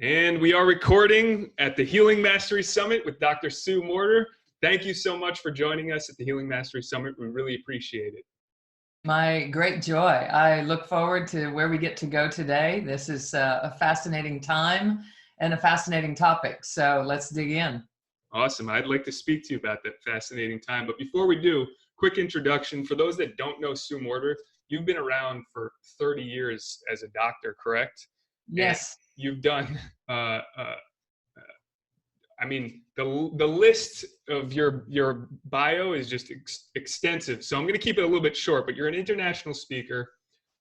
And we are recording at the Healing Mastery Summit with Dr. Sue Morter. Thank you so much for joining us at the Healing Mastery Summit. We really appreciate it. My great joy. I look forward to where we get to go today. This is a fascinating time and a fascinating topic. So let's dig in. Awesome. I'd like to speak to you about that fascinating time. But before we do, quick introduction. For those that don't know Sue Morter, you've been around for 30 years as a doctor, correct? Yes. And you've done, the list of your bio is just extensive. So I'm going to keep it a little bit short, but you're an international speaker.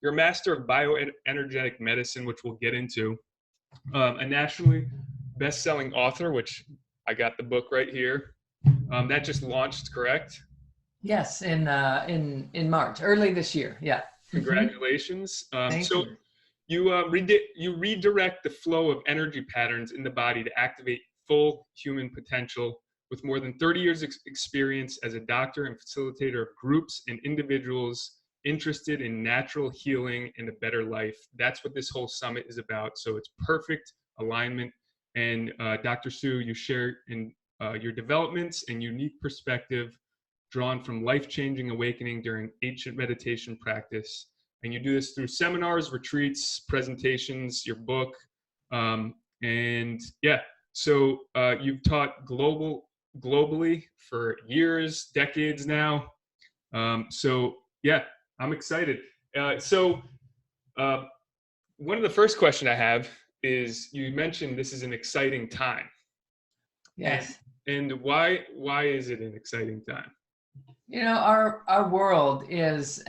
You're a master of bioenergetic medicine, which we'll get into. A nationally best-selling author, which I got the book right here. That just launched, correct? Yes, in March, early this year. Yeah. Congratulations. Thank you. You redirect the flow of energy patterns in the body to activate full human potential with more than 30 years experience as a doctor and facilitator of groups and individuals interested in natural healing and a better life. That's what this whole summit is about. So it's perfect alignment. And Dr. Sue, you share in your developments and unique perspective drawn from life-changing awakening during ancient meditation practice. And you do this through seminars, retreats, presentations, your book. So you've taught globally for years, decades now. I'm excited. One of the first questions I have is, you mentioned this is an exciting time. Yes. And why is it an exciting time? You know, our world is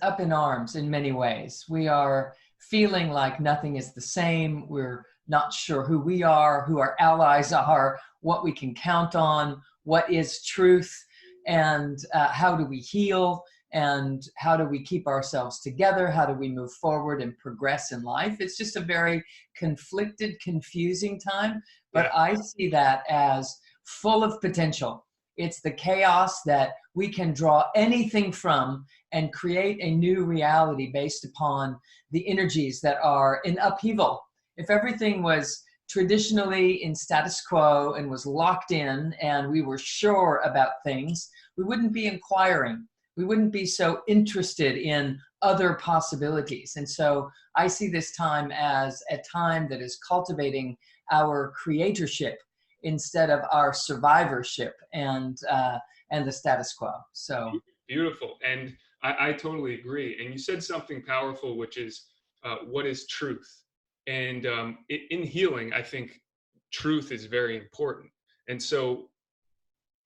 up in arms in many ways. We are feeling like nothing is the same. We're not sure who we are, who our allies are, what we can count on, what is truth, and how do we heal, and how do we keep ourselves together, how do we move forward and progress in life. It's just a very conflicted, confusing time, but yeah. I see that as full of potential. It's the chaos that we can draw anything from and create a new reality based upon the energies that are in upheaval. If everything was traditionally in status quo and was locked in and we were sure about things, we wouldn't be inquiring. We wouldn't be so interested in other possibilities. And so I see this time as a time that is cultivating our creatorship instead of our survivorship and the status quo. So beautiful. And I totally agree. And you said something powerful, which is what is truth? And in healing, I think truth is very important. And so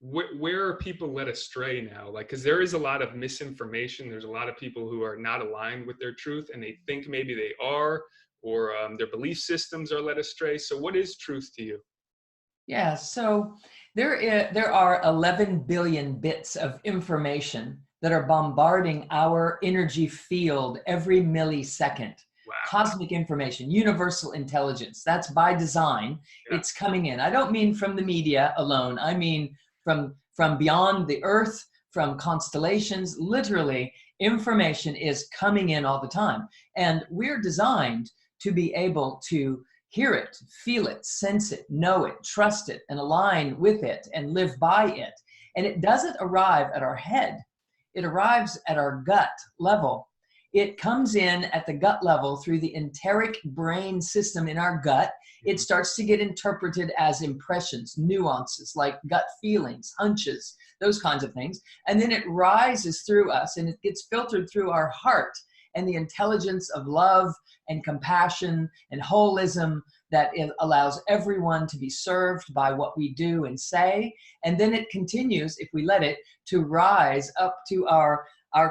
where are people led astray now? Like, because there is a lot of misinformation. There's a lot of people who are not aligned with their truth, and they think maybe they are, or their belief systems are led astray. So what is truth to you? Yeah, so there are 11 billion bits of information that are bombarding our energy field every millisecond. Wow. Cosmic information, universal intelligence, that's by design. Yeah. It's coming in. I don't mean from the media alone. I mean from beyond the earth, from constellations. Literally, information is coming in all the time. And we're designed to be able to hear it, feel it, sense it, know it, trust it, and align with it, and live by it. And it doesn't arrive at our head. It arrives at our gut level. It comes in at the gut level through the enteric brain system in our gut. It starts to get interpreted as impressions, nuances, like gut feelings, hunches, those kinds of things. And then it rises through us, and it gets filtered through our heart and the intelligence of love and compassion and holism that it allows everyone to be served by what we do and say. And then it continues, if we let it, to rise up to our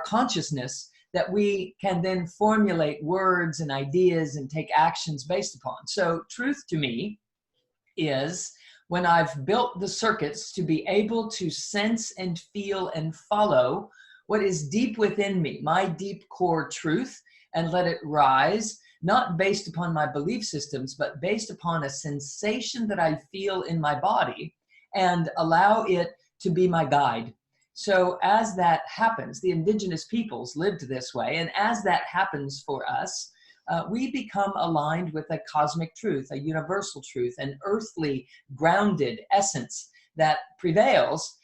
consciousness that we can then formulate words and ideas and take actions based upon. So truth to me is when I've built the circuits to be able to sense and feel and follow what is deep within me, my deep core truth, and let it rise, not based upon my belief systems, but based upon a sensation that I feel in my body, and allow it to be my guide. So as that happens, the indigenous peoples lived this way, and as that happens for us, we become aligned with a cosmic truth, a universal truth, an earthly grounded essence that prevails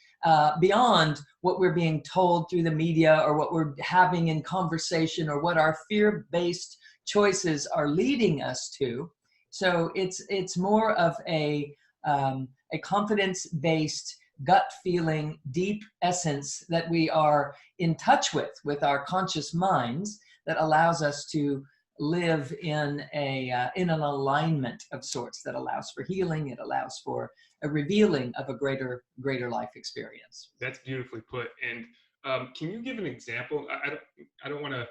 beyond what we're being told through the media or what we're having in conversation or what our fear-based choices are leading us to. So it's more of a confidence-based, gut feeling, deep essence that we are in touch with our conscious minds that allows us to live in an alignment of sorts that allows for healing. It allows for a revealing of a greater life experience. That's beautifully put. And can you give an example? I don't want to,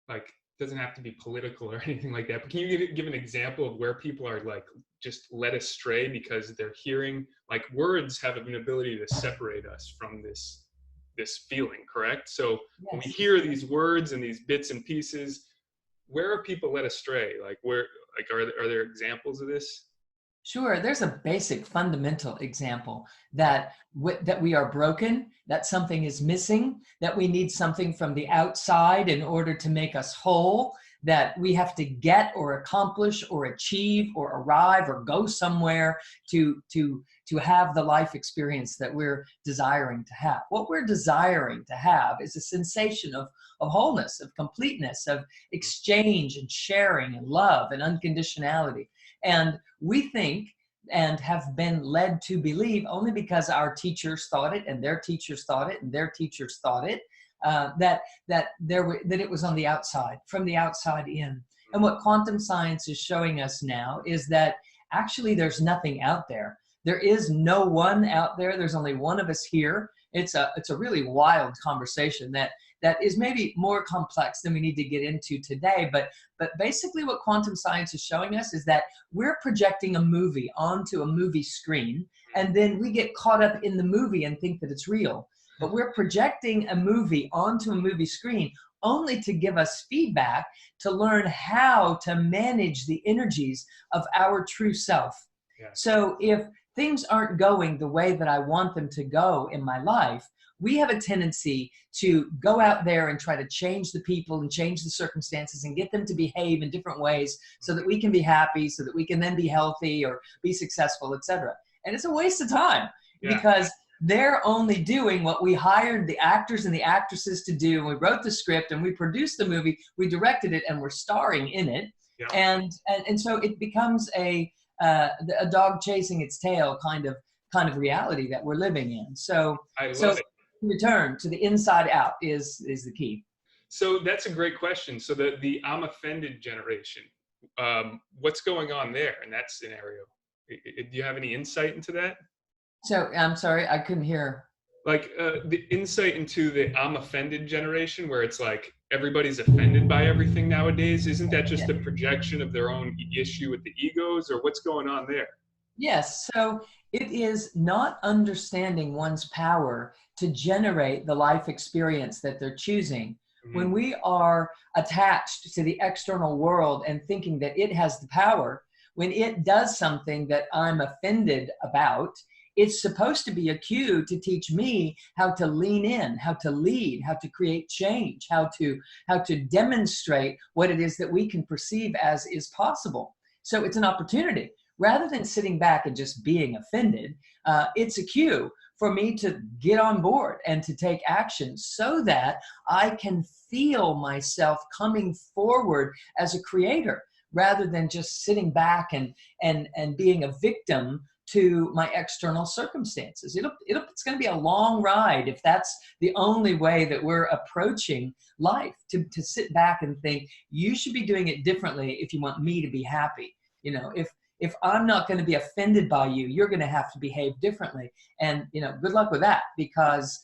like, doesn't have to be political or anything like that, but can you give an example of where people are like just led astray because they're hearing, like, words have an ability to separate us from this feeling, correct? So yes, when we hear these words and these bits and pieces, where are people led astray? Like, where, like, are there examples of this? Sure. There's a basic fundamental example that we are broken, that something is missing, that we need something from the outside in order to make us whole, that we have to get or accomplish or achieve or arrive or go somewhere to have the life experience that we're desiring to have. What we're desiring to have is a sensation of wholeness, of completeness, of exchange and sharing and love and unconditionality. And we think and have been led to believe, only because our teachers thought it and their teachers thought it and their teachers thought it, that it was on the outside, from the outside in. And what quantum science is showing us now is that actually there's nothing out there. There is no one out there. There's only one of us here. It's a really wild conversation that is maybe more complex than we need to get into today. But basically what quantum science is showing us is that we're projecting a movie onto a movie screen, and then we get caught up in the movie and think that it's real. But we're projecting a movie onto a movie screen only to give us feedback to learn how to manage the energies of our true self. Yeah. So if things aren't going the way that I want them to go in my life, we have a tendency to go out there and try to change the people and change the circumstances and get them to behave in different ways so that we can be happy, so that we can then be healthy or be successful, etc. And it's a waste of time. Yeah. Because they're only doing what we hired the actors and the actresses to do. And we wrote the script and we produced the movie, we directed it, and we're starring in it. Yeah. And so it becomes a dog chasing its tail kind of reality that we're living in. So return to the inside out is the key. So that's a great question. So the I'm offended generation, what's going on there in that scenario? Do you have any insight into that? So I'm sorry, I couldn't hear. Like the insight into the I'm offended generation, where it's like everybody's offended by everything nowadays. Isn't that just a projection of their own issue with the egos, or what's going on there? Yes. So it is not understanding one's power to generate the life experience that they're choosing. Mm-hmm. When we are attached to the external world and thinking that it has the power, when it does something that I'm offended about, it's supposed to be a cue to teach me how to lean in, how to lead, how to create change, how to demonstrate what it is that we can perceive as is possible. So it's an opportunity. Rather than sitting back and just being offended, it's a cue for me to get on board and to take action so that I can feel myself coming forward as a creator, rather than just sitting back and being a victim to my external circumstances. It's going to be a long ride if that's the only way that we're approaching life, to sit back and think, you should be doing it differently if you want me to be happy. You know, if I'm not going to be offended by you, you're going to have to behave differently. And, you know, good luck with that, because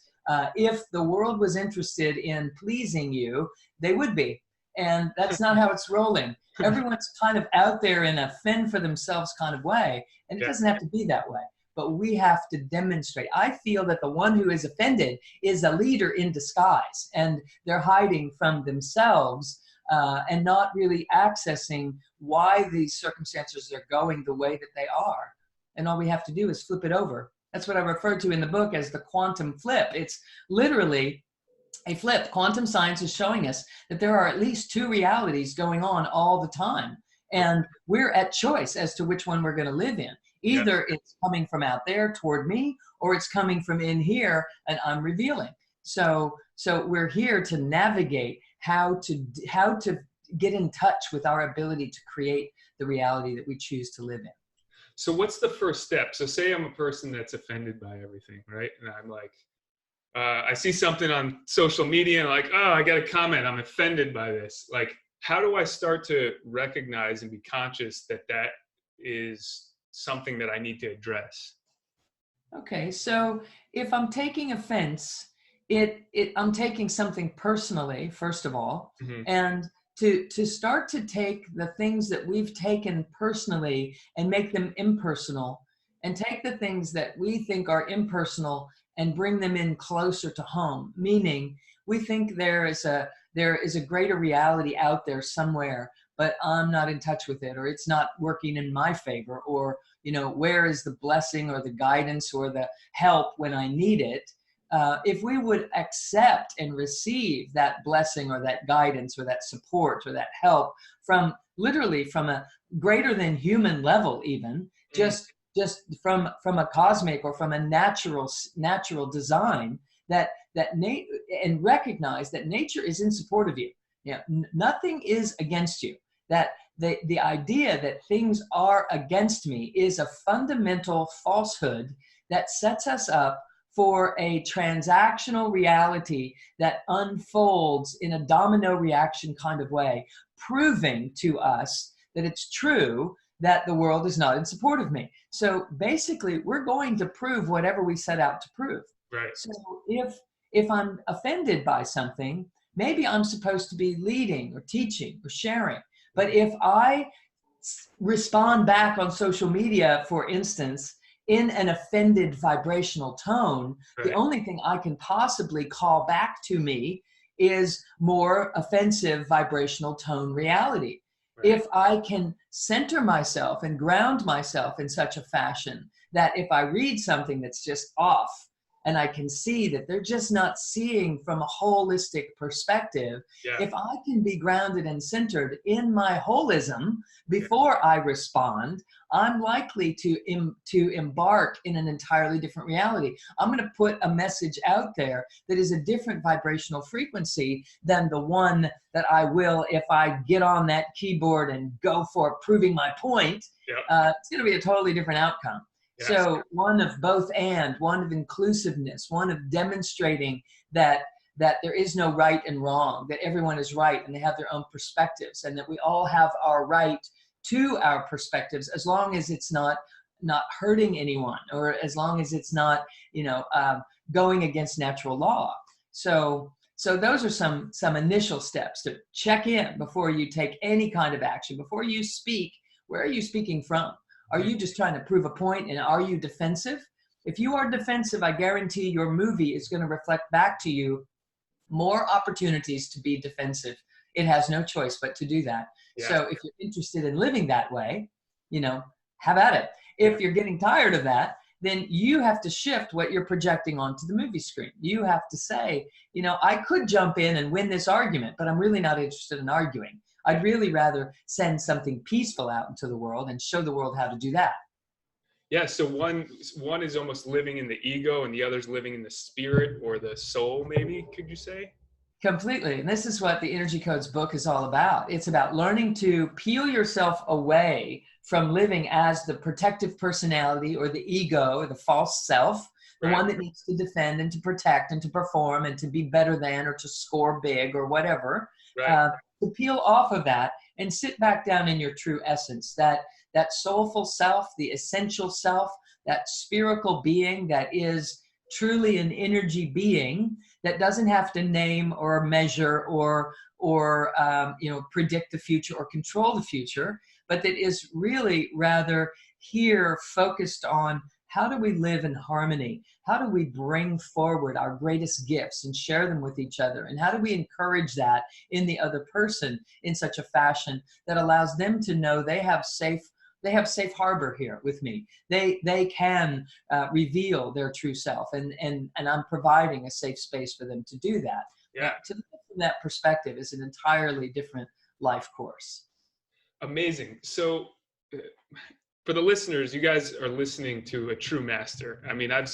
if the world was interested in pleasing you, they would be. And that's not how it's rolling. Everyone's kind of out there in a fend for themselves kind of way, and it doesn't have to be that way. But we have to demonstrate. I feel that the one who is offended is a leader in disguise, and they're hiding from themselves and not really accessing why these circumstances are going the way that they are. And all we have to do is flip it over. That's what I refer to in the book as the quantum flip. It's literally a flip. Quantum science is showing us that there are at least two realities going on all the time. And we're at choice as to which one we're going to live in. Either it's coming from out there toward me, or it's coming from in here and I'm revealing. So we're here to navigate how to get in touch with our ability to create the reality that we choose to live in. So what's the first step? So say I'm a person that's offended by everything, right? And I'm like, I see something on social media and like, oh, I got a comment. I'm offended by this. Like, how do I start to recognize and be conscious that that is something that I need to address? Okay, so if I'm taking offense, I'm taking something personally, first of all, Mm-hmm. and to start to take the things that we've taken personally and make them impersonal, and take the things that we think are impersonal and bring them in closer to home. Meaning, we think there is a greater reality out there somewhere, but I'm not in touch with it, or it's not working in my favor, or where is the blessing or the guidance or the help when I need it? If we would accept and receive that blessing or that guidance or that support or that help from literally from a greater than human level, even just from a cosmic or from a natural design, and recognize that nature is in support of you. Nothing is against you. That the idea that things are against me is a fundamental falsehood that sets us up for a transactional reality that unfolds in a domino reaction kind of way, proving to us that it's true that the world is not in support of me. So basically, we're going to prove whatever we set out to prove. Right. So if I'm offended by something, maybe I'm supposed to be leading or teaching or sharing. But if I respond back on social media, for instance, in an offended vibrational tone, the only thing I can possibly call back to me is more offensive vibrational tone reality. Right. If I can center myself and ground myself in such a fashion that if I read something that's just off, and I can see that they're just not seeing from a holistic perspective. Yeah. If I can be grounded and centered in my holism before I respond, I'm likely to embark in an entirely different reality. I'm going to put a message out there that is a different vibrational frequency than the one that I will if I get on that keyboard and go for proving my point. Yeah. It's going to be a totally different outcome. Yes. So one of both and, one of inclusiveness, one of demonstrating that there is no right and wrong, that everyone is right and they have their own perspectives, and that we all have our right to our perspectives as long as it's not hurting anyone, or as long as it's not going against natural law. So those are some initial steps to check in before you take any kind of action. Before you speak, where are you speaking from? Are you just trying to prove a point, and are you defensive? If you are defensive, I guarantee your movie is going to reflect back to you more opportunities to be defensive. It has no choice but to do that. Yeah. So if you're interested in living that way, have at it. If you're getting tired of that, then you have to shift what you're projecting onto the movie screen. You have to say, I could jump in and win this argument, but I'm really not interested in arguing. I'd really rather send something peaceful out into the world and show the world how to do that. Yeah, so one is almost living in the ego and the other's living in the spirit or the soul, maybe, could you say? Completely. And this is what the Energy Codes book is all about. It's about learning to peel yourself away from living as the protective personality or the ego or the false self, the one that needs to defend and to protect and to perform and to be better than or to score big or whatever. To peel off of that and sit back down in your true essence, that soulful self, the essential self, that spherical being that is truly an energy being that doesn't have to name or measure or predict the future or control the future, but that is really rather here focused on how do we live in harmony? How do we bring forward our greatest gifts and share them with each other? And how do we encourage that in the other person in such a fashion that allows them to know they have safe harbor here with me. They can reveal their true self, and I'm providing a safe space for them to do that. Yeah. To look from that perspective is an entirely different life course. Amazing. So for the listeners, you guys are listening to a true master. I mean, I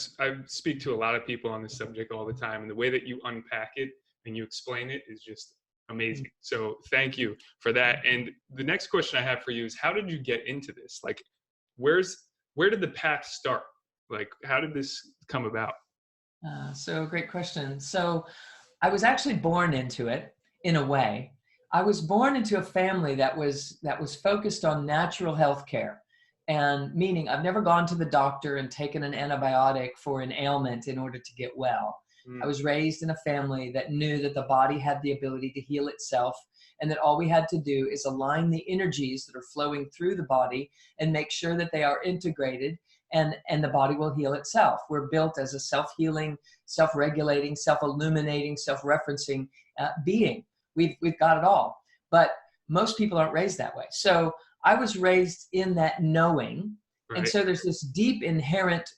speak to a lot of people on this subject all the time, and the way that you unpack it and you explain it is just amazing. So thank you for that. And the next question I have for you is, how did you get into this? Like, where did the path start? Like, how did this come about? So great question. So I was actually born into it in a way. I was born into a family that was focused on natural health care. And meaning I've never gone to the doctor and taken an antibiotic for an ailment in order to get well. I was raised in a family that knew that the body had the ability to heal itself, and that all we had to do is align the energies that are flowing through the body and make sure that they are integrated, and the body will heal itself. We're built as a self-healing, self-regulating, self-illuminating, self-referencing being. We've got it all. But most people aren't raised that way. So I was raised in that knowing. Right. And so there's this deep inherent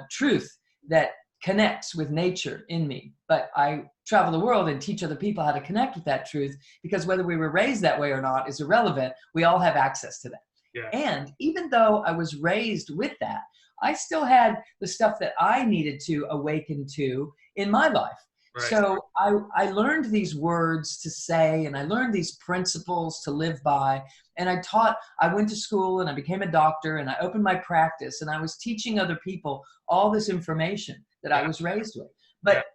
truth that connects with nature in me. But I travel the world and teach other people how to connect with that truth, because whether we were raised that way or not is irrelevant. We all have access to that. Yeah. And even though I was raised with that, I still had the stuff that I needed to awaken to in my life. Right. So I learned these words to say, and I learned these principles to live by. And I went to school and I became a doctor and I opened my practice and I was teaching other people all this information that I was raised with. But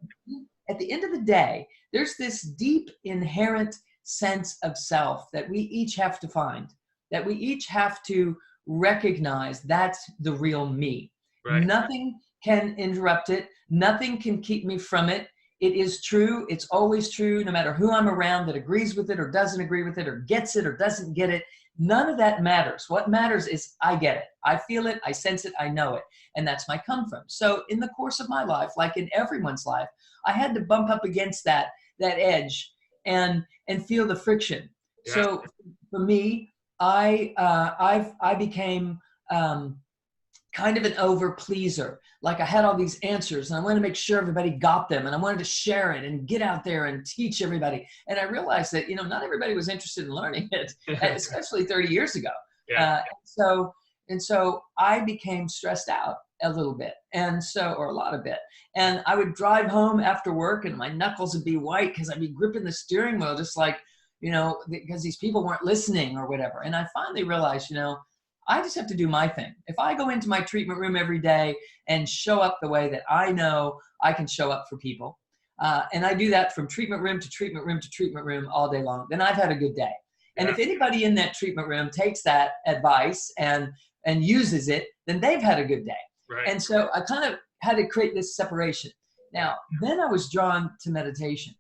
at the end of the day, there's this deep inherent sense of self that we each have to find, that we each have to recognize that's the real me. Right. Nothing can interrupt it. Nothing can keep me from it. It is true. It's always true, no matter who I'm around that agrees with it or doesn't agree with it or gets it or doesn't get it. None of that matters. What matters is I get it. I feel it. I sense it. I know it. And that's my come from. So in the course of my life, like in everyone's life, I had to bump up against that edge and feel the friction. Yeah. So for me, I became kind of an over pleaser. Like I had all these answers and I wanted to make sure everybody got them and I wanted to share it and get out there and teach everybody. And I realized that, not everybody was interested in learning it, especially 30 years ago. Yeah. And so I became stressed out a little bit, or a lot of bit. And I would drive home after work and my knuckles would be white because I'd be gripping the steering wheel just like, because these people weren't listening or whatever. And I finally realized, I just have to do my thing. If I go into my treatment room every day and show up the way that I know I can show up for people, and I do that from treatment room to treatment room to treatment room all day long, then I've had a good day. And if anybody in that treatment room takes that advice and uses it, then they've had a good day. Right. And so I kind of had to create this separation. Now, then I was drawn to meditation.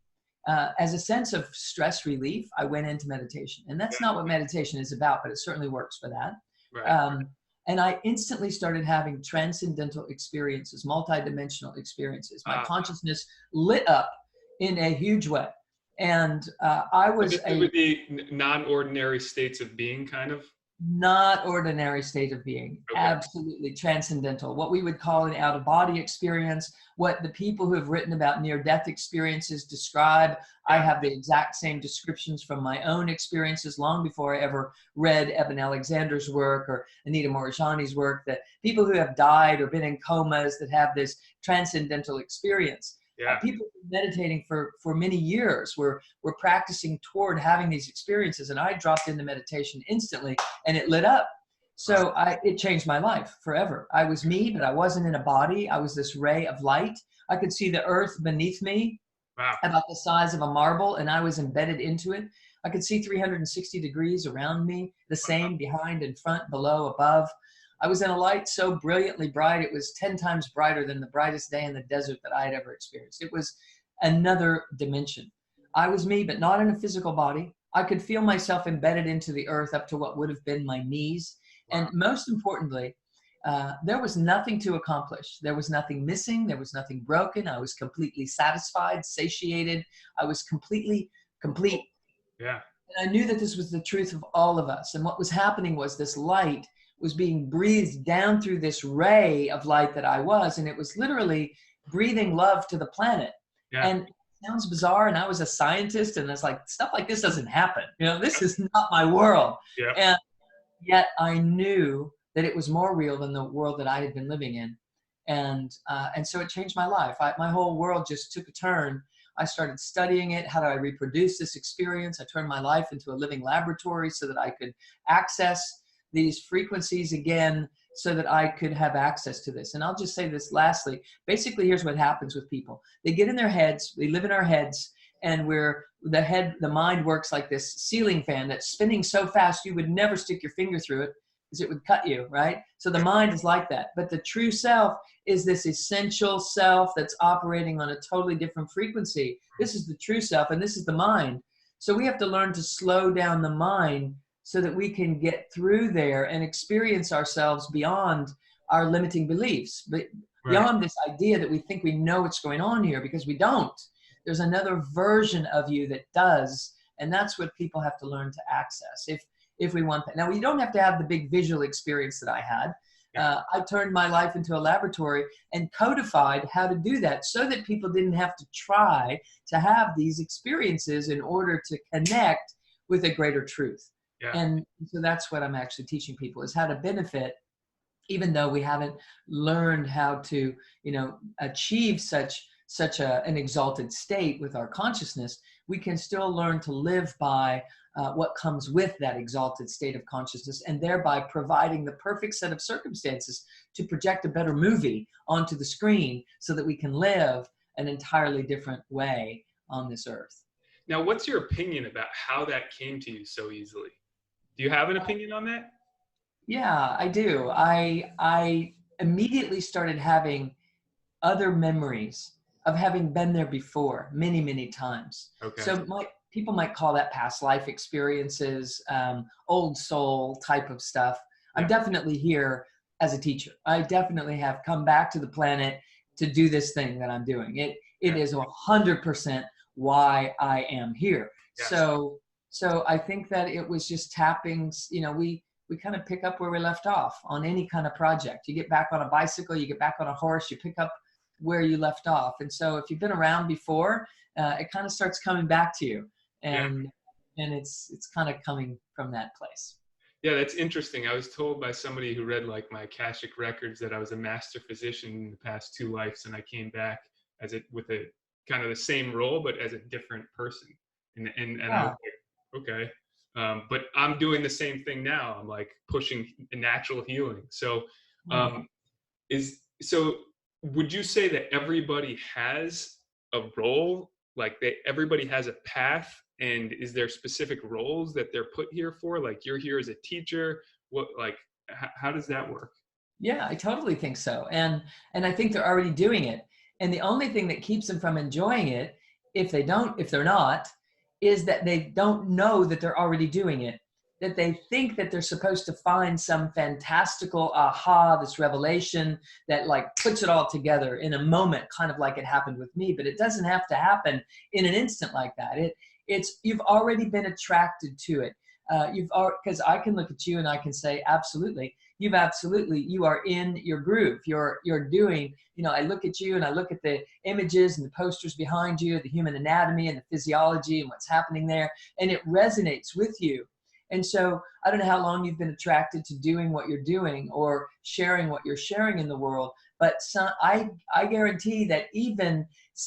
As a sense of stress relief, I went into meditation. And that's not what meditation is about, but it certainly works for that. Right. And I instantly started having transcendental experiences, multidimensional experiences. My consciousness lit up in a huge way. And I was would be non-ordinary states of being, kind of? Not ordinary state of being. Okay. Absolutely transcendental. What we would call an out-of-body experience, what the people who have written about near-death experiences describe. Yeah. I have the exact same descriptions from my own experiences long before I ever read Eben Alexander's work or Anita Moorjani's work, that people who have died or been in comas that have this transcendental experience. Yeah. People meditating for many years were practicing toward having these experiences, and I dropped into meditation instantly and it lit up. So it changed my life forever. I was me, but I wasn't in a body. I was this ray of light. I could see the earth beneath me. Wow. About the size of a marble, and I was embedded into it. I could see 360 degrees around me, the same behind and front, below, above. I was in a light so brilliantly bright, it was 10 times brighter than the brightest day in the desert that I had ever experienced. It was another dimension. I was me, but not in a physical body. I could feel myself embedded into the earth up to what would have been my knees. And most importantly, there was nothing to accomplish. There was nothing missing. There was nothing broken. I was completely satisfied, satiated. I was completely complete. Yeah. And I knew that this was the truth of all of us. And what was happening was this light was being breathed down through this ray of light that I was, and it was literally breathing love to the planet. Yeah. And sounds bizarre. And I was a scientist, and it's like, stuff like this doesn't happen. This is not my world. Yeah. And yet I knew that it was more real than the world that I had been living in. And so it changed my life. My whole world just took a turn. I started studying it. How do I reproduce this experience? I turned my life into a living laboratory so that I could access these frequencies again, so that I could have access to this. And I'll just say this lastly. Basically, here's what happens with people. They get in their heads, they live in our heads, and the mind works like this ceiling fan that's spinning so fast you would never stick your finger through it because it would cut you, right? So the mind is like that. But the true self is this essential self that's operating on a totally different frequency. This is the true self, and this is the mind. So we have to learn to slow down the mind so that we can get through there and experience ourselves beyond our limiting beliefs, but beyond this idea that we think we know what's going on here, because we don't. There's another version of you that does, and that's what people have to learn to access if we want that. Now, we don't have to have the big visual experience that I had. I turned my life into a laboratory and codified how to do that so that people didn't have to try to have these experiences in order to connect with a greater truth. Yeah. And so that's what I'm actually teaching people, is how to benefit, even though we haven't learned how to, achieve such an exalted state with our consciousness. We can still learn to live by what comes with that exalted state of consciousness, and thereby providing the perfect set of circumstances to project a better movie onto the screen so that we can live an entirely different way on this earth. Now, what's your opinion about how that came to you so easily? Do you have an opinion on that? Yeah, I do. I immediately started having other memories of having been there before many, many times. Okay. So people might call that past life experiences, old soul type of stuff. Yeah. I'm definitely here as a teacher. I definitely have come back to the planet to do this thing that I'm doing. It is 100% why I am here. Yes. So I think that it was just tapping, we kind of pick up where we left off on any kind of project. You get back on a bicycle, you get back on a horse, you pick up where you left off. And so if you've been around before, it kind of starts coming back to you. And it's kind of coming from that place. Yeah, that's interesting. I was told by somebody who read like my Akashic records that I was a master physician in the past 2 lives, and I came back with a kind of the same role, but as a different person. And I was like, okay. But I'm doing the same thing now. I'm like pushing natural healing. So, would you say that everybody has a role? Like everybody has a path, and is there specific roles that they're put here for? Like you're here as a teacher. How does that work? Yeah, I totally think so. And I think they're already doing it. And the only thing that keeps them from enjoying it, if they're not, is that they don't know that they're already doing it, that they think that they're supposed to find some fantastical aha, this revelation that like puts it all together in a moment, kind of like it happened with me. But it doesn't have to happen in an instant like that. You've already been attracted to it. Because I can look at you and I can say, absolutely, you are in your groove. You're doing, I look at you and I look at the images and the posters behind you, the human anatomy and the physiology and what's happening there, and it resonates with you. And so I don't know how long you've been attracted to doing what you're doing or sharing what you're sharing in the world, but I guarantee that even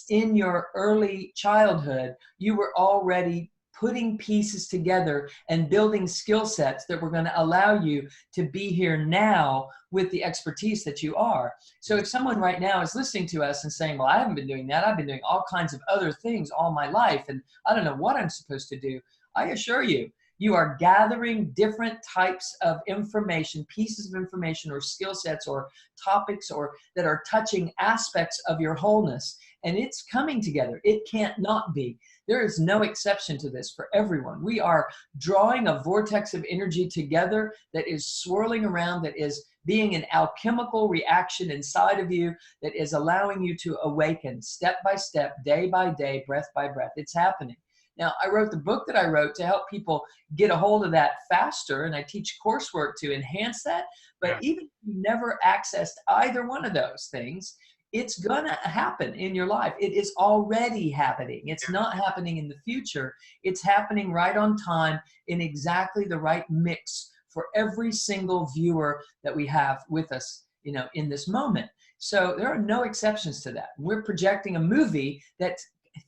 in your early childhood, you were already putting pieces together and building skill sets that were going to allow you to be here now with the expertise that you are. So if someone right now is listening to us and saying, well, I haven't been doing that. I've been doing all kinds of other things all my life, and I don't know what I'm supposed to do. I assure you, you are gathering different types of information, pieces of information or skill sets or topics or that are touching aspects of your wholeness. And it's coming together. It can't not be. There is no exception to this for everyone. We are drawing a vortex of energy together that is swirling around, that is being an alchemical reaction inside of you, that is allowing you to awaken step by step, day by day, breath by breath. It's happening. Now, I wrote the book that I wrote to help people get a hold of that faster, and I teach coursework to enhance that. But even if you never accessed either one of those things, it's gonna happen in your life. It is already happening. It's not happening in the future. It's happening right on time in exactly the right mix for every single viewer that we have with us, you know, in this moment. So there are no exceptions to that. We're projecting a movie that,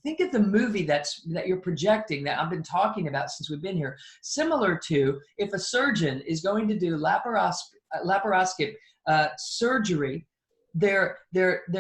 think of the movie that you're projecting, that I've been talking about since we've been here, similar to if a surgeon is going to do laparoscopic surgery. They're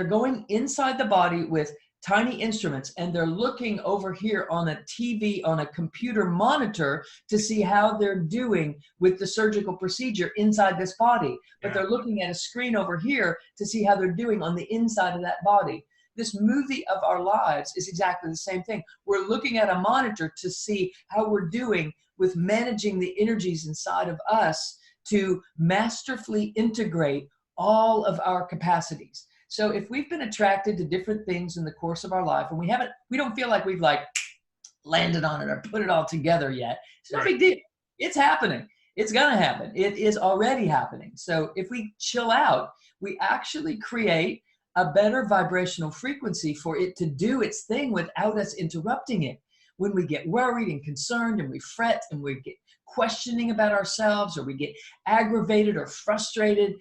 going inside the body with tiny instruments, and they're looking over here on a TV, on a computer monitor, to see how they're doing with the surgical procedure inside this body. But they're looking at a screen over here to see how they're doing on the inside of that body. This movie of our lives is exactly the same thing. We're looking at a monitor to see how we're doing with managing the energies inside of us to masterfully integrate all of our capacities. So if we've been attracted to different things in the course of our life, and we don't feel like we've like landed on it or put it all together yet, it's no big deal. It's happening. It's gonna happen. It is already happening. So if we chill out, we actually create a better vibrational frequency for it to do its thing without us interrupting it. When we get worried and concerned and we fret and we get questioning about ourselves, or we get aggravated or frustrated,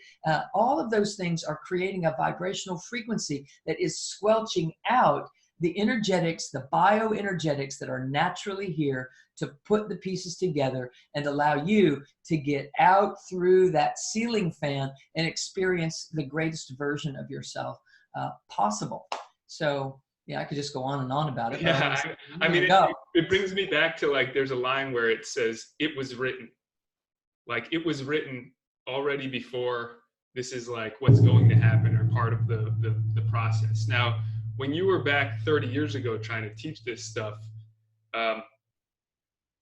all of those things are creating a vibrational frequency that is squelching out the energetics, the bioenergetics that are naturally here to put the pieces together and allow you to get out through that ceiling fan and experience the greatest version of yourself possible. So yeah, I could just go on and on about it. Yeah, I mean, it brings me back to, like, there's a line where it says, it was written. Like, it was written already before this is like what's going to happen, or part of the process. Now, when you were back 30 years ago trying to teach this stuff,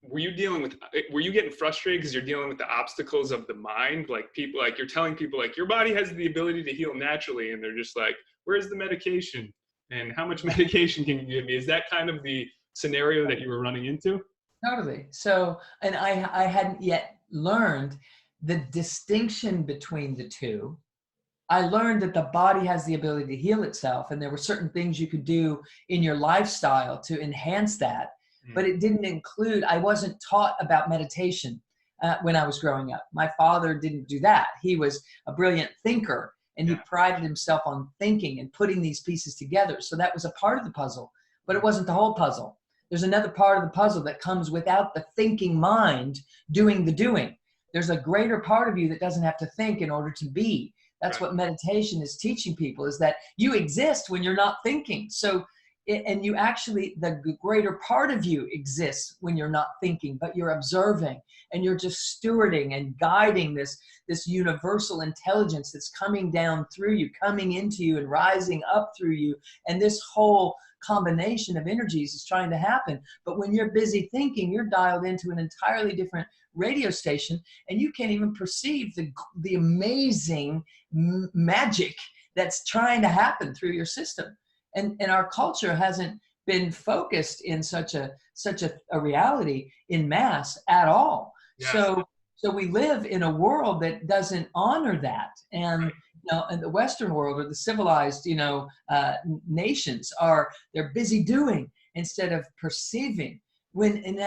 were you getting frustrated because you're dealing with the obstacles of the mind? Like, people, like, you're telling people, like, your body has the ability to heal naturally, and they're just like, where's the medication? And how much medication can you give me? Is that kind of the scenario that you were running into? Totally. So, and I hadn't yet learned the distinction between the two. I learned that the body has the ability to heal itself, and there were certain things you could do in your lifestyle to enhance that. But it didn't include, I wasn't taught about meditation when I was growing up. My father didn't do that. He was a brilliant thinker, and he prided himself on thinking and putting these pieces together. So that was a part of the puzzle, but it wasn't the whole puzzle. There's another part of the puzzle that comes without the thinking mind doing the doing. There's a greater part of you that doesn't have to think in order to be. That's what meditation is teaching people, is that you exist when you're not thinking. So, and you actually, the greater part of you exists when you're not thinking, but you're observing, and you're just stewarding and guiding this universal intelligence that's coming down through you, coming into you and rising up through you. And this whole combination of energies is trying to happen. But when you're busy thinking, you're dialed into an entirely different radio station, and you can't even perceive the amazing magic that's trying to happen through your system. And our culture hasn't been focused in such a reality in mass at all. Yes. So we live in a world that doesn't honor that. And you know, in the Western world, or the civilized, nations, they're busy doing instead of perceiving. When in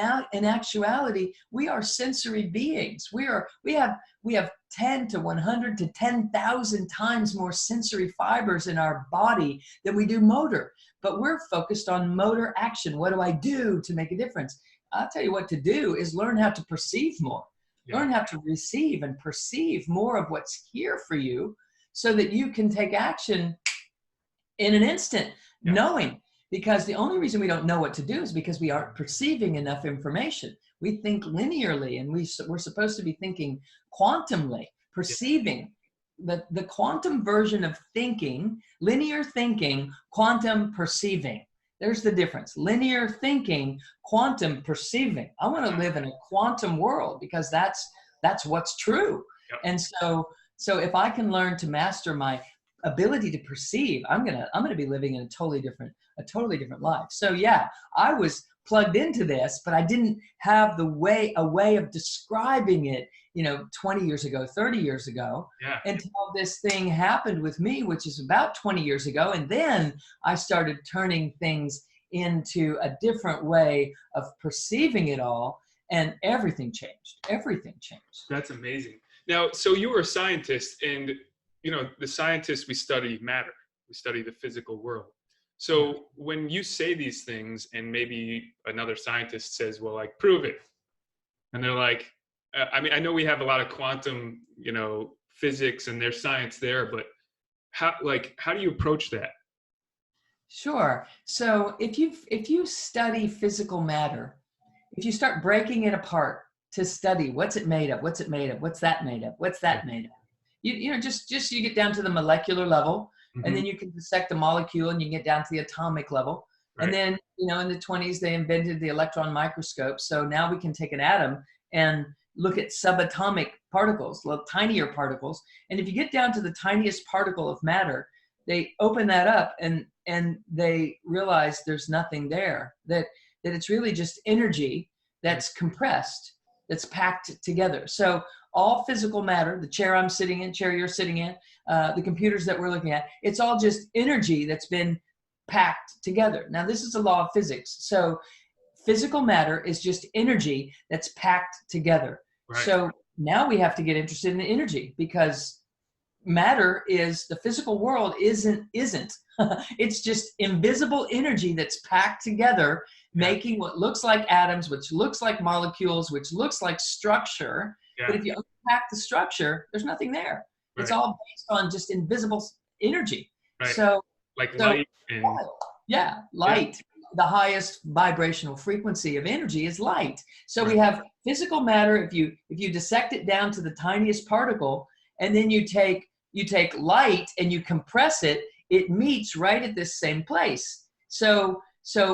actuality, we are sensory beings. We have 10 to 100 to 10,000 times more sensory fibers in our body than we do motor. But we're focused on motor action. What do I do to make a difference? I'll tell you what to do is learn how to perceive more. Learn how to receive and perceive more of what's here for you, so that you can take action in an instant, knowing. Because the only reason we don't know what to do is because we aren't perceiving enough information. We think linearly, and we're supposed to be thinking quantumly, perceiving. The quantum version of thinking, linear thinking, quantum perceiving. There's the difference. Linear thinking, quantum perceiving. I want to live in a quantum world, because that's what's true. Yep. And so if I can learn to master my ability to perceive, I'm gonna be living in a totally different life. So yeah, I was plugged into this, but I didn't have a way of describing it, 20 years ago, 30 years ago, until this thing happened with me, which is about 20 years ago. And then I started turning things into a different way of perceiving it all, and everything changed. Everything changed. That's amazing. Now, so you were a scientist, and the scientists, we study matter. We study the physical world. So when you say these things and maybe another scientist says, well, like, prove it. And they're like, I know we have a lot of quantum, physics and there's science there, but how do you approach that? Sure. So if you study physical matter, if you start breaking it apart to study what's it made of, what's it made of, what's that made of, what's that made of, just you get down to the molecular level, and then you can dissect a molecule and you get down to the atomic level. Right. And then, in the 20s, they invented the electron microscope. So now we can take an atom and look at subatomic particles, little tinier particles. And if you get down to the tiniest particle of matter, they open that up and they realize there's nothing there, that it's really just energy that's compressed, that's packed together. So all physical matter, the chair I'm sitting in, chair you're sitting in, the computers that we're looking at, it's all just energy that's been packed together. Now, this is a law of physics. So physical matter is just energy that's packed together. Right. So now we have to get interested in the energy, because matter is, the physical world isn't. It's just invisible energy that's packed together, making what looks like atoms, which looks like molecules, which looks like structure. Yeah. But if you unpack the structure, there's nothing there. Right. It's all based on just invisible energy. Right. So light. And light. Yeah. The highest vibrational frequency of energy is light. So we have physical matter. If you dissect it down to the tiniest particle, and then you take light and you compress it, it meets right at this same place. So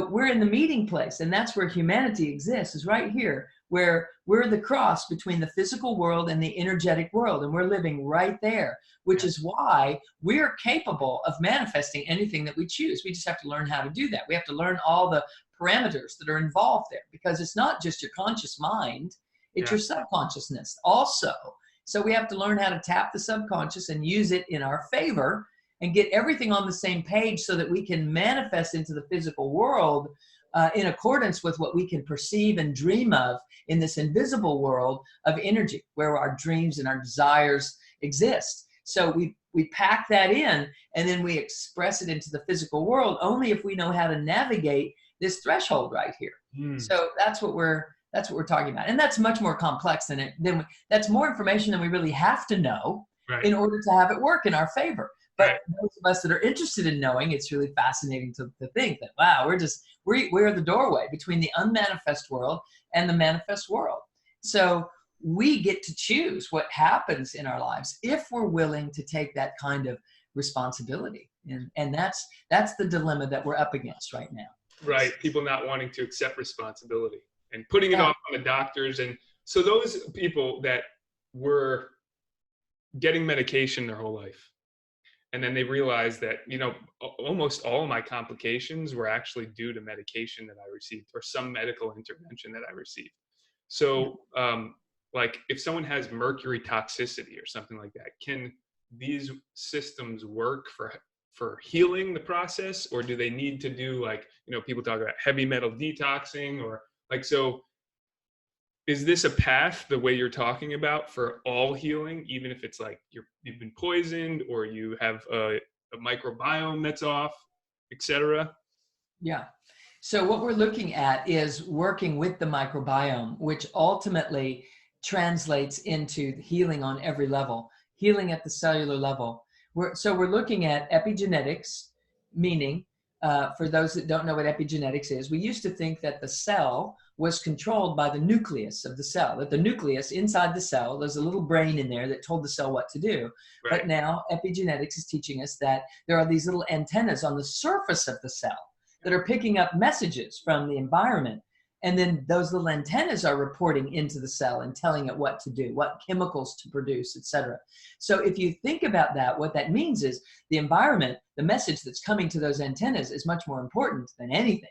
we're in the meeting place, and that's where humanity exists, is right here, where we're the cross between the physical world and the energetic world, and we're living right there, which is why we're capable of manifesting anything that we choose. We just have to learn how to do that. We have to learn all the parameters that are involved there, because it's not just your conscious mind, it's your subconsciousness also. So we have to learn how to tap the subconscious and use it in our favor, and get everything on the same page so that we can manifest into the physical world in accordance with what we can perceive and dream of in this invisible world of energy, where our dreams and our desires exist. So we pack that in, and then we express it into the physical world only if we know how to navigate this threshold right here. So that's what we're talking about. And that's much more complex that's more information than we really have to know in order to have it work in our favor. But those of us that are interested in knowing, it's really fascinating to think that, wow, we're the doorway between the unmanifest world and the manifest world. So we get to choose what happens in our lives if we're willing to take that kind of responsibility. And that's the dilemma that we're up against right now. Right. People not wanting to accept responsibility and putting it off on the doctors. And so those people that were getting medication their whole life, and then they realized that, almost all of my complications were actually due to medication that I received, or some medical intervention that I received. So if someone has mercury toxicity or something like that, can these systems work for healing the process, or do they need to do people talk about heavy metal detoxing, or so is this a path, the way you're talking about, for all healing, even if it's you've been poisoned, or you have a microbiome that's off, etc.? Yeah. So what we're looking at is working with the microbiome, which ultimately translates into healing on every level, healing at the cellular level. We're looking at epigenetics, meaning, for those that don't know what epigenetics is, we used to think that the cell was controlled by the nucleus of the cell, that the nucleus inside the cell, there's a little brain in there that told the cell what to do. Right. But now epigenetics is teaching us that there are these little antennas on the surface of the cell that are picking up messages from the environment. And then those little antennas are reporting into the cell and telling it what to do, what chemicals to produce, etc. So if you think about that, what that means is the environment, the message that's coming to those antennas is much more important than anything.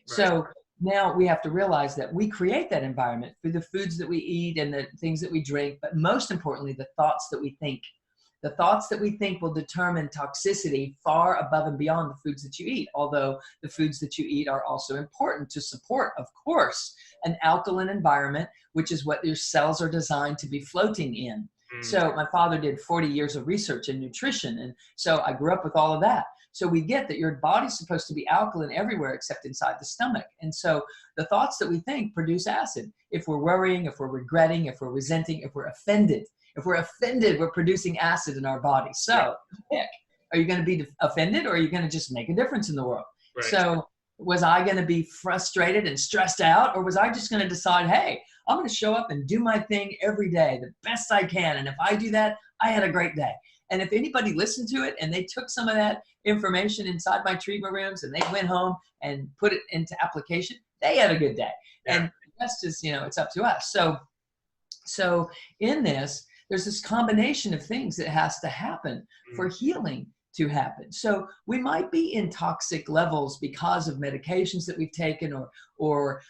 Right. So Now we have to realize that we create that environment through the foods that we eat and the things that we drink, but most importantly, the thoughts that we think. The thoughts that we think will determine toxicity far above and beyond the foods that you eat, although the foods that you eat are also important to support, of course, an alkaline environment, which is what your cells are designed to be floating in. So my father did 40 years of research in nutrition, and so I grew up with all of that. So we get that your body's supposed to be alkaline everywhere except inside the stomach. And so the thoughts that we think produce acid. If we're worrying, if we're regretting, if we're resenting, if we're offended. If we're offended, we're producing acid in our body. So pick. Are you going to be offended, or are you going to just make a difference in the world? Right. So was I going to be frustrated and stressed out, or was I just going to decide, hey, I'm going to show up and do my thing every day the best I can. And if I do that, I had a great day. And if anybody listened to it and they took some of that information inside my treatment rooms and they went home and put it into application, they had a good day. Yeah. And that's just, it's up to us. So in this, there's this combination of things that has to happen for healing to happen. So we might be in toxic levels because of medications that we've taken, or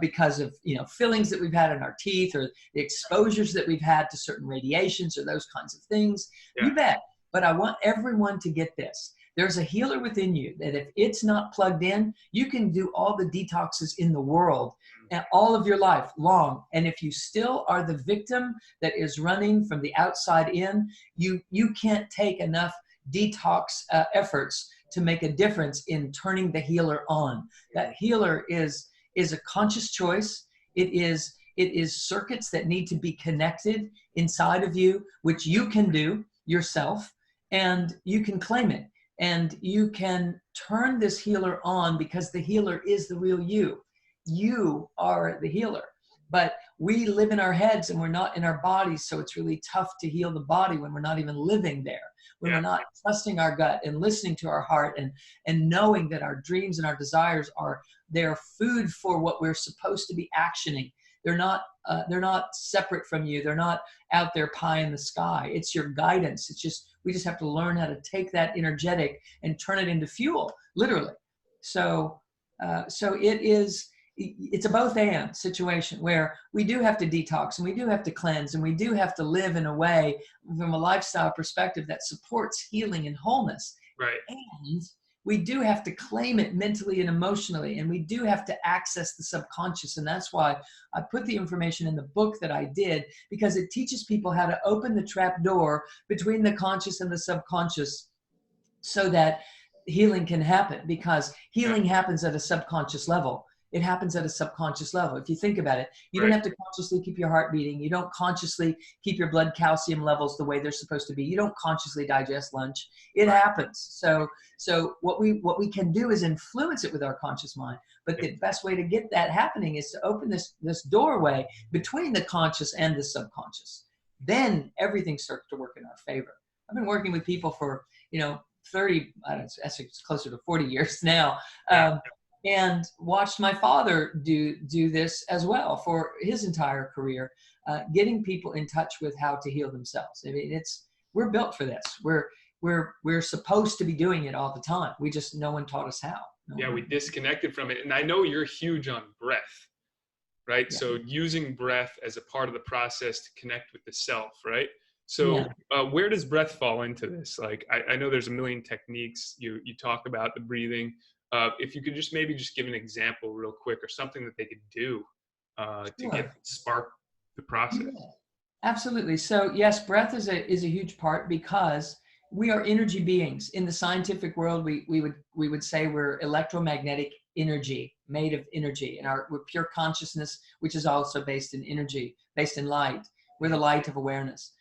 because of fillings that we've had in our teeth, or the exposures that we've had to certain radiations, or those kinds of things. Yeah. You bet. But I want everyone to get this. There's a healer within you that if it's not plugged in, you can do all the detoxes in the world and all of your life long. And if you still are the victim that is running from the outside in, you can't take enough detox efforts to make a difference in turning the healer on. That healer is a conscious choice. It is circuits that need to be connected inside of you, which you can do yourself, and you can claim it. And you can turn this healer on because the healer is the real you. You are the healer. But we live in our heads and we're not in our bodies, so it's really tough to heal the body when we're not even living there, when we're not trusting our gut and listening to our heart and knowing that our dreams and our desires are their food for what we're supposed to be actioning. They're not separate from you. They're not out there pie in the sky. It's your guidance. We just have to learn how to take that energetic and turn it into fuel, literally. So it's a both and situation where we do have to detox and we do have to cleanse and we do have to live in a way from a lifestyle perspective that supports healing and wholeness. Right. And we do have to claim it mentally and emotionally, and we do have to access the subconscious. And that's why I put the information in the book that I did, because it teaches people how to open the trap door between the conscious and the subconscious so that healing can happen, because healing happens at a subconscious level. It happens at a subconscious level. If you think about it, you don't have to consciously keep your heart beating. You don't consciously keep your blood calcium levels the way they're supposed to be. You don't consciously digest lunch. It happens. So what we can do is influence it with our conscious mind. But the best way to get that happening is to open this doorway between the conscious and the subconscious. Then everything starts to work in our favor. I've been working with people for 30, I don't know, it's closer to 40 years now. And watched my father do this as well for his entire career, getting people in touch with how to heal themselves. I mean, we're built for this. We're supposed to be doing it all the time. No one taught us how. We disconnected from it. And I know you're huge on breath, right? Yeah. So using breath as a part of the process to connect with the self, right? So where does breath fall into this? Like, I know there's a million techniques. You talk about the breathing. If you could just give an example real quick, or something that they could do to spark the process. Yeah, absolutely. So yes, breath is a huge part, because we are energy beings. In the scientific world, we would say we're electromagnetic energy, made of energy, and we're pure consciousness, which is also based in energy, based in light. We're the light of awareness.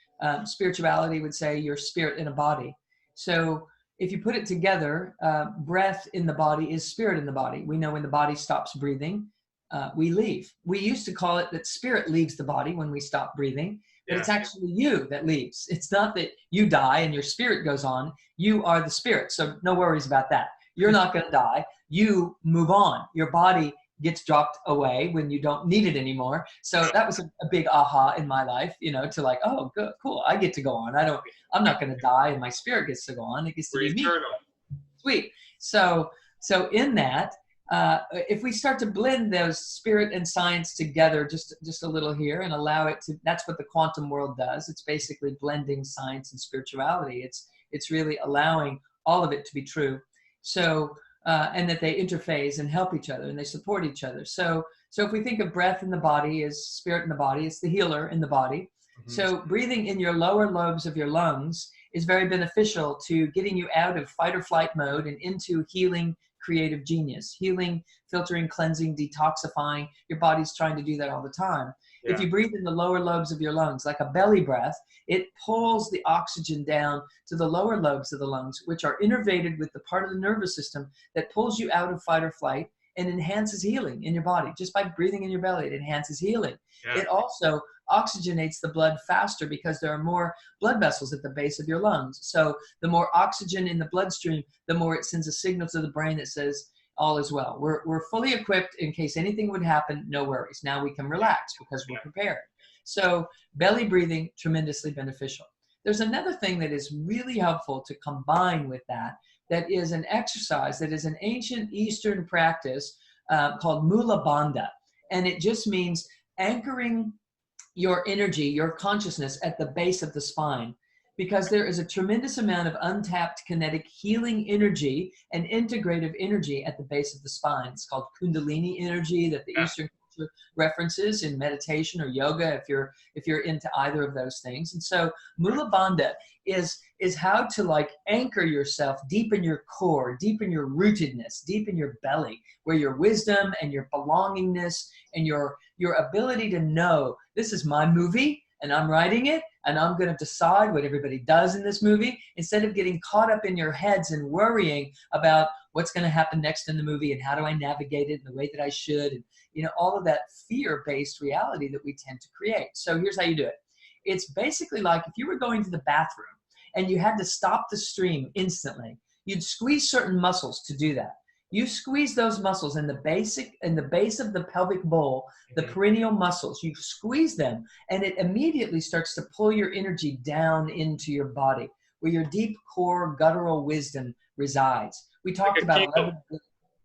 Spirituality would say you're spirit in a body. So if you put it together, breath in the body is spirit in the body. We know when the body stops breathing, we leave. We used to call it that spirit leaves the body when we stop breathing, but it's actually you that leaves. It's not that you die and your spirit goes on. You are the spirit. So no worries about that. You're not going to die. You move on. Your body gets dropped away when you don't need it anymore. So that was a big aha in my life, to like, oh, good, cool. I get to go on. I'm not going to die, and my spirit gets to go on. It gets to be me. Sweet. So in that, if we start to blend those spirit and science together just a little here and allow it to, that's what the quantum world does. It's basically blending science and spirituality. It's really allowing all of it to be true. So, and that they interface and help each other and they support each other. So if we think of breath in the body as spirit in the body, it's the healer in the body. Mm-hmm. So breathing in your lower lobes of your lungs is very beneficial to getting you out of fight or flight mode and into healing, creative genius, healing, filtering, cleansing, detoxifying. Your body's trying to do that all the time. Yeah. If you breathe in the lower lobes of your lungs, like a belly breath, it pulls the oxygen down to the lower lobes of the lungs, which are innervated with the part of the nervous system that pulls you out of fight or flight and enhances healing in your body. Just by breathing in your belly, it enhances healing. Yeah. It also oxygenates the blood faster because there are more blood vessels at the base of your lungs. So the more oxygen in the bloodstream, the more it sends a signal to the brain that says, all is well. We're fully equipped in case anything would happen, no worries. Now we can relax because we're prepared. So belly breathing, tremendously beneficial. There's another thing that is really helpful to combine with that is an exercise that is an ancient Eastern practice called Mula Bandha. And it just means anchoring your energy, your consciousness at the base of the spine, because there is a tremendous amount of untapped kinetic healing energy and integrative energy at the base of the spine. It's called Kundalini energy that the Eastern culture references in meditation or yoga if you're into either of those things. And so Mula Bandha is how to like anchor yourself deep in your core, deep in your rootedness, deep in your belly, where your wisdom and your belongingness and your ability to know this is my movie and I'm writing it and I'm going to decide what everybody does in this movie, instead of getting caught up in your heads and worrying about what's going to happen next in the movie and how do I navigate it in the way that I should, and all of that fear-based reality that we tend to create. So here's how you do it. It's basically like if you were going to the bathroom and you had to stop the stream instantly, you'd squeeze certain muscles to do that. You squeeze those muscles in the base of the pelvic bowl, the perineal muscles, you squeeze them and it immediately starts to pull your energy down into your body where your deep core guttural wisdom resides. We talked about 11.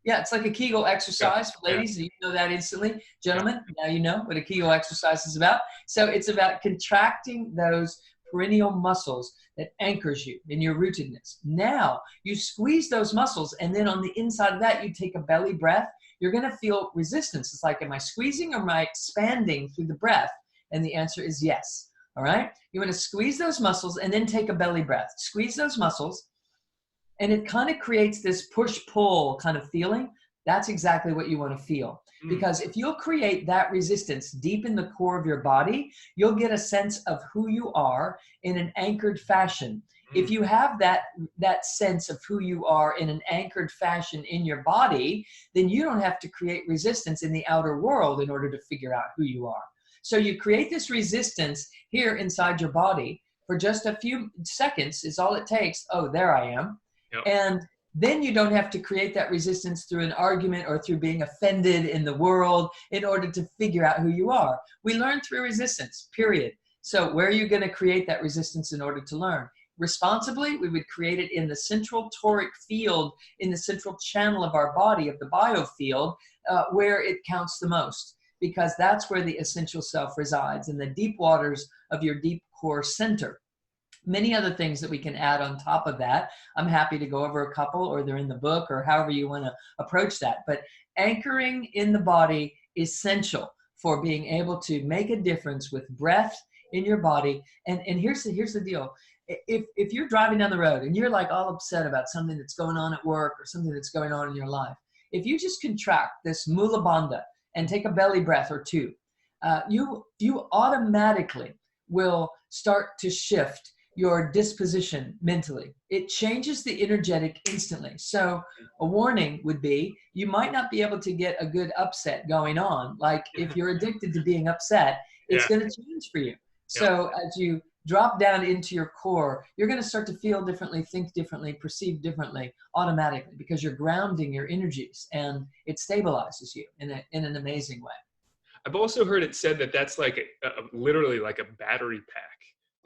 Yeah, it's like a Kegel exercise for ladies. You know that instantly. Gentlemen, now you know what a Kegel exercise is about. So it's about contracting those perineal muscles that anchors you in your rootedness. Now you squeeze those muscles, and then on the inside of that, you take a belly breath. You're going to feel resistance. It's like, am I squeezing or am I expanding through the breath? And the answer is yes. All right. You want to squeeze those muscles and then take a belly breath. Squeeze those muscles. And it kind of creates this push-pull kind of feeling. That's exactly what you want to feel. Because if you'll create that resistance deep in the core of your body, you'll get a sense of who you are in an anchored fashion. If you have that sense of who you are in an anchored fashion in your body, then you don't have to create resistance in the outer world in order to figure out who you are. So you create this resistance here inside your body for just a few seconds is all it takes. Oh, there I am. Yep. And then you don't have to create that resistance through an argument or through being offended in the world in order to figure out who you are. We learn through resistance, period. So where are you going to create that resistance in order to learn? Responsibly, we would create it in the central toric field, in the central channel of our body, of the biofield, where it counts the most, because that's where the essential self resides, in the deep waters of your deep core center. Many other things that we can add on top of that. I'm happy to go over a couple, or they're in the book, or however you want to approach that. But anchoring in the body is essential for being able to make a difference with breath in your body. And here's the deal. If you're driving down the road and you're like all upset about something that's going on at work or something that's going on in your life, if you just contract this Mula Bandha and take a belly breath or two, you automatically will start to shift your disposition mentally. It changes the energetic instantly. So a warning would be, you might not be able to get a good upset going on. Like if you're addicted to being upset, it's going to change for you. So as you drop down into your core, you're going to start to feel differently, think differently, perceive differently automatically, because you're grounding your energies and it stabilizes you in an amazing way. I've also heard it said that that's like literally like a battery pack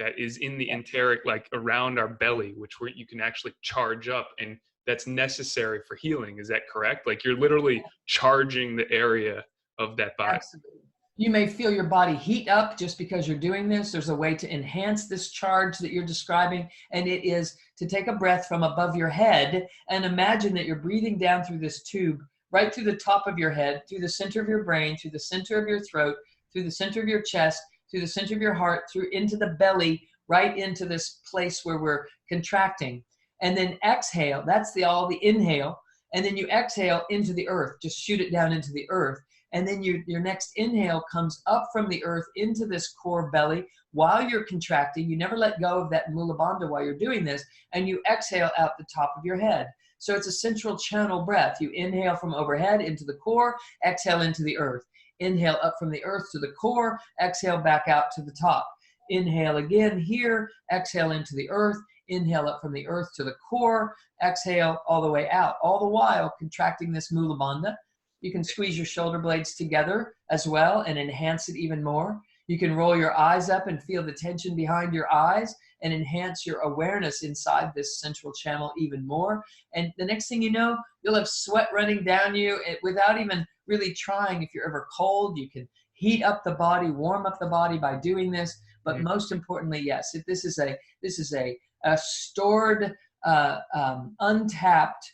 that is in the enteric, like around our belly, which you can actually charge up, and that's necessary for healing. Is that correct? Like you're literally charging the area of that body. Absolutely. You may feel your body heat up just because you're doing this. There's a way to enhance this charge that you're describing, and it is to take a breath from above your head and imagine that you're breathing down through this tube, right through the top of your head, through the center of your brain, through the center of your throat, through the center of your chest, through the center of your heart, through into the belly, right into this place where we're contracting. And then exhale. That's all the inhale. And then you exhale into the earth. Just shoot it down into the earth. And then your next inhale comes up from the earth into this core belly while you're contracting. You never let go of that mula bandha while you're doing this. And you exhale out the top of your head. So it's a central channel breath. You inhale from overhead into the core, exhale into the earth. Inhale up from the earth to the core, exhale back out to the top. Inhale again here, exhale into the earth. Inhale up from the earth to the core, exhale all the way out. All the while contracting this mula bandha. You can squeeze your shoulder blades together as well and enhance it even more. You can roll your eyes up and feel the tension behind your eyes and enhance your awareness inside this central channel even more. And the next thing you know, you'll have sweat running down you without even really trying. If you're ever cold, you can heat up the body, warm up the body by doing this. But most importantly, yes, if this is a stored, untapped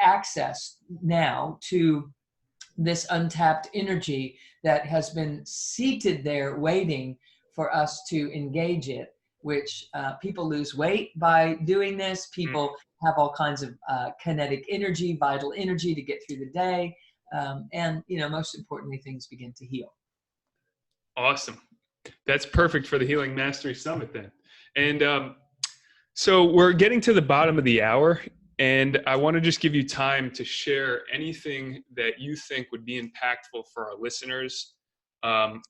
access now to this untapped energy that has been seated there waiting for us to engage it, which people lose weight by doing this. People have all kinds of kinetic energy, vital energy to get through the day. And, most importantly, things begin to heal. Awesome. That's perfect for the Healing Mastery Summit then. And so we're getting to the bottom of the hour, and I want to just give you time to share anything that you think would be impactful for our listeners. And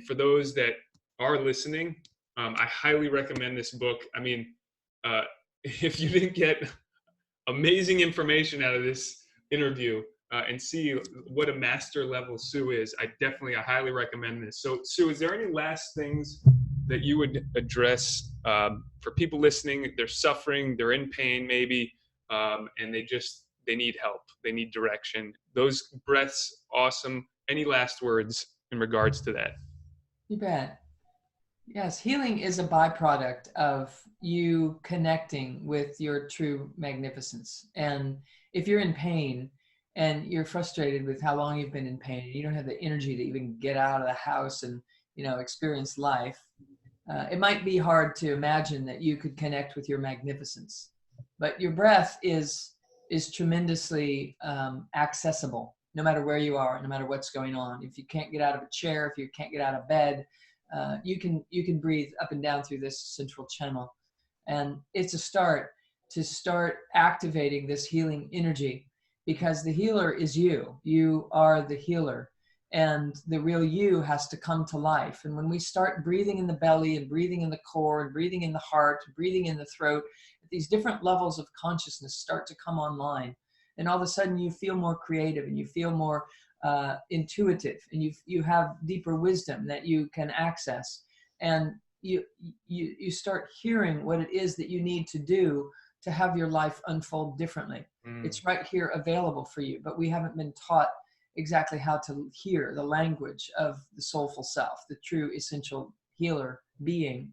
for those that are listening, I highly recommend this book. I mean, if you didn't get amazing information out of this interview and see what a master level Sue is, I highly recommend this. So Sue, is there any last things that you would address for people listening? They're suffering, they're in pain maybe, and they need help, they need direction. Those breaths, awesome. Any last words in regards to that? You bet. Yes, healing is a byproduct of you connecting with your true magnificence. And if you're in pain and you're frustrated with how long you've been in pain, and you don't have the energy to even get out of the house and experience life, it might be hard to imagine that you could connect with your magnificence. But your breath is tremendously accessible, no matter where you are, no matter what's going on. If you can't get out of a chair, if you can't get out of bed, you can breathe up and down through this central channel. And it's a start to start activating this healing energy, because the healer is you. You are the healer. And the real you has to come to life. And when we start breathing in the belly and breathing in the core and breathing in the heart, breathing in the throat, these different levels of consciousness start to come online. And all of a sudden you feel more creative and you feel more intuitive, and you have deeper wisdom that you can access. And you start hearing what it is that you need to do to have your life unfold differently. It's right here available for you, but we haven't been taught exactly how to hear the language of the soulful self, the true essential healer being.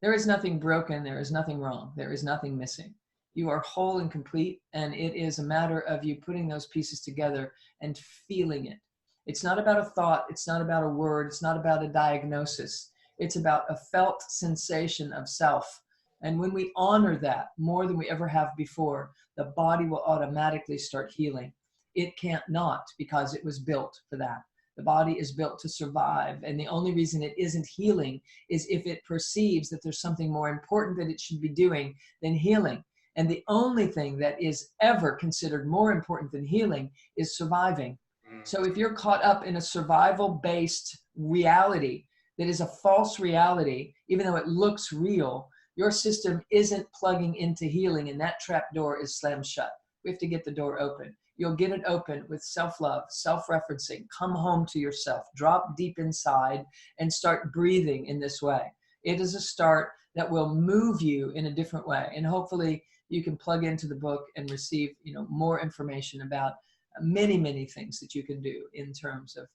There is nothing broken. There is nothing wrong. There is nothing missing. You are whole and complete, and it is a matter of you putting those pieces together and feeling it. It's not about a thought. It's not about a word. It's not about a diagnosis. It's about a felt sensation of self. And when we honor that more than we ever have before, the body will automatically start healing. It can't not, because it was built for that. The body is built to survive. And the only reason it isn't healing is if it perceives that there's something more important that it should be doing than healing. And the only thing that is ever considered more important than healing is surviving. So if you're caught up in a survival-based reality that is a false reality, even though it looks real, your system isn't plugging into healing, and that trap door is slammed shut. We have to get the door open. You'll get it open with self-love, self-referencing. Come home to yourself. Drop deep inside and start breathing in this way. It is a start that will move you in a different way. And hopefully you can plug into the book and receive, more information about many, many things that you can do in terms of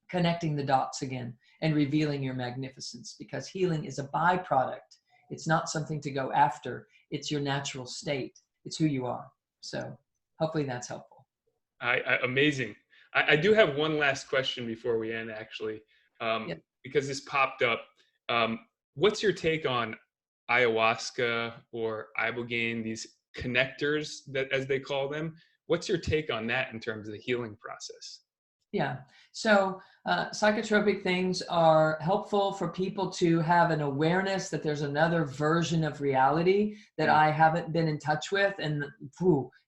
connecting the dots again and revealing your magnificence, because healing is a byproduct. It's not something to go after. It's your natural state. It's who you are. So hopefully that's helpful. Amazing. I do have one last question before we end, actually, because this popped up. What's your take on ayahuasca or ibogaine, these connectors, that, as they call them? What's your take on that in terms of the healing process? Yeah. So psychotropic things are helpful for people to have an awareness that there's another version of reality that I haven't been in touch with, and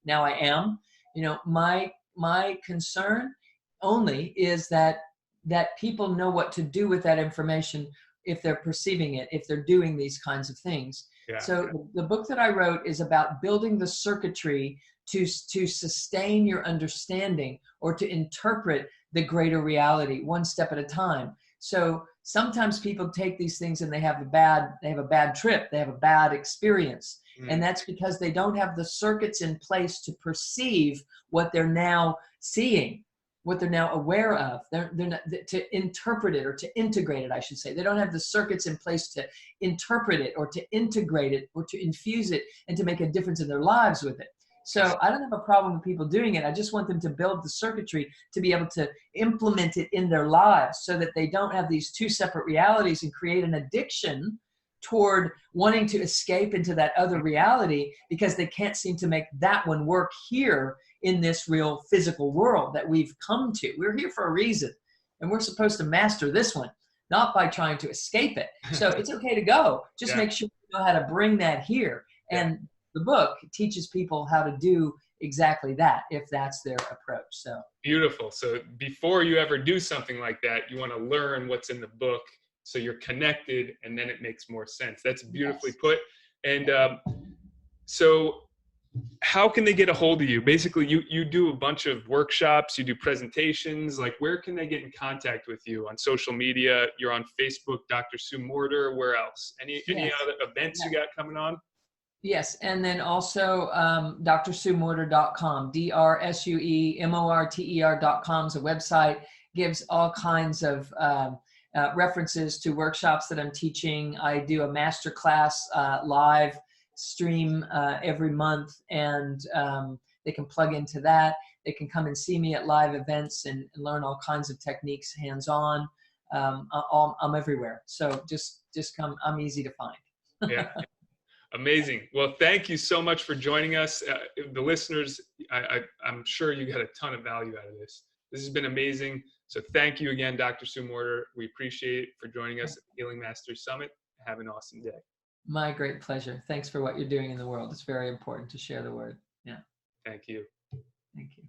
now I am. My concern only is that people know what to do with that information if they're perceiving it, if they're doing these kinds of things. So the book that I wrote is about building the circuitry to sustain your understanding, or to interpret the greater reality one step at a time. So sometimes people take these things and they have a bad trip, they have a bad experience. And that's because they don't have the circuits in place to perceive what they're now seeing, what they're now aware of. They're not, to interpret it, or to integrate it, I should say. They don't have the circuits in place to interpret it, or to integrate it, or to infuse it, and to make a difference in their lives with it. So I don't have a problem with people doing it. I just want them to build the circuitry to be able to implement it in their lives, so that they don't have these two separate realities and create an addiction toward wanting to escape into that other reality, because they can't seem to make that one work here in this real physical world that we've come to. We're here for a reason, and we're supposed to master this one, not by trying to escape it. So it's okay to go. Just make sure you know how to bring that here. And the book teaches people how to do exactly that, if that's their approach. So beautiful. So before you ever do something like that, you want to learn what's in the book, so you're connected, and then it makes more sense. That's beautifully put. And so how can they get a hold of you? Basically, you do a bunch of workshops, you do presentations. Like, where can they get in contact with you? On social media? You're on Facebook, Dr. Sue Morter. Where else? Any other events you got coming on? Yes, and then also drsuemorter.com, DRSUEMORTER.com is a website. Gives all kinds of references to workshops that I'm teaching. I do a master class live stream every month, and they can plug into that. They can come and see me at live events and learn all kinds of techniques hands-on. I'm everywhere, so just come. I'm easy to find. Amazing. Well, thank you so much for joining us. The listeners, I'm sure you got a ton of value out of this. This has been amazing. So thank you again, Dr. Sue Morter. We appreciate it for joining us at the Healing Masters Summit. Have an awesome day. My great pleasure. Thanks for what you're doing in the world. It's very important to share the word. Yeah. Thank you. Thank you.